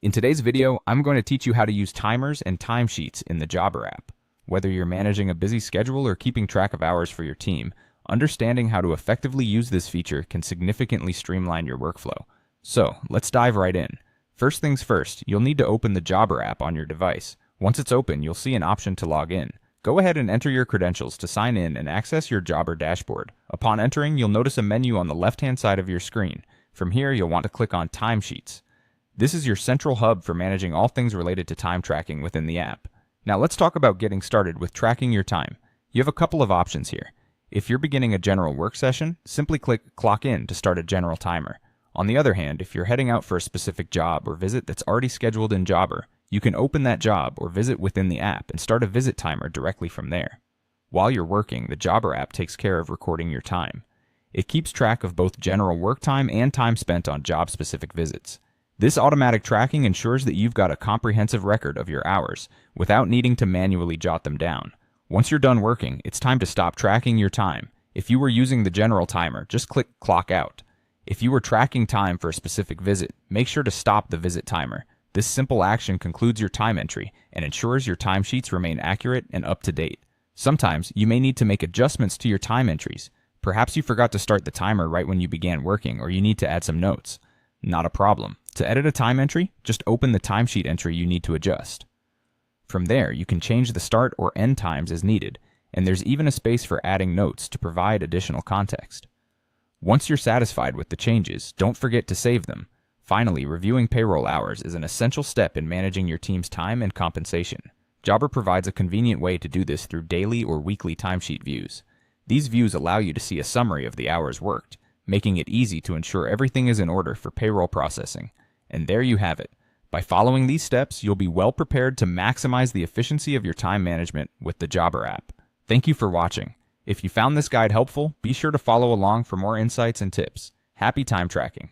In today's video, I'm going to teach you how to use timers and timesheets in the Jobber app. Whether you're managing a busy schedule or keeping track of hours for your team, understanding how to effectively use this feature can significantly streamline your workflow. So, let's dive right in. First things first, you'll need to open the Jobber app on your device. Once it's open, you'll see an option to log in. Go ahead and enter your credentials to sign in and access your Jobber dashboard. Upon entering, you'll notice a menu on the left-hand side of your screen. From here, you'll want to click on Timesheets. This is your central hub for managing all things related to time tracking within the app. Now let's talk about getting started with tracking your time. You have a couple of options here. If you're beginning a general work session, simply click Clock In to start a general timer. On the other hand, if you're heading out for a specific job or visit that's already scheduled in Jobber, you can open that job or visit within the app and start a visit timer directly from there. While you're working, the Jobber app takes care of recording your time. It keeps track of both general work time and time spent on job-specific visits. This automatic tracking ensures that you've got a comprehensive record of your hours without needing to manually jot them down. Once you're done working, it's time to stop tracking your time. If you were using the general timer, just click Clock Out. If you were tracking time for a specific visit, make sure to stop the visit timer. This simple action concludes your time entry and ensures your timesheets remain accurate and up to date. Sometimes you may need to make adjustments to your time entries. Perhaps you forgot to start the timer right when you began working, or you need to add some notes. Not a problem. To edit a time entry, just open the timesheet entry you need to adjust. From there, you can change the start or end times as needed, and there's even a space for adding notes to provide additional context. Once you're satisfied with the changes, don't forget to save them. Finally, reviewing payroll hours is an essential step in managing your team's time and compensation. Jobber provides a convenient way to do this through daily or weekly timesheet views. These views allow you to see a summary of the hours worked, making it easy to ensure everything is in order for payroll processing. And there you have it. By following these steps, you'll be well prepared to maximize the efficiency of your time management with the Jobber app. Thank you for watching. If you found this guide helpful, be sure to follow along for more insights and tips. Happy time tracking!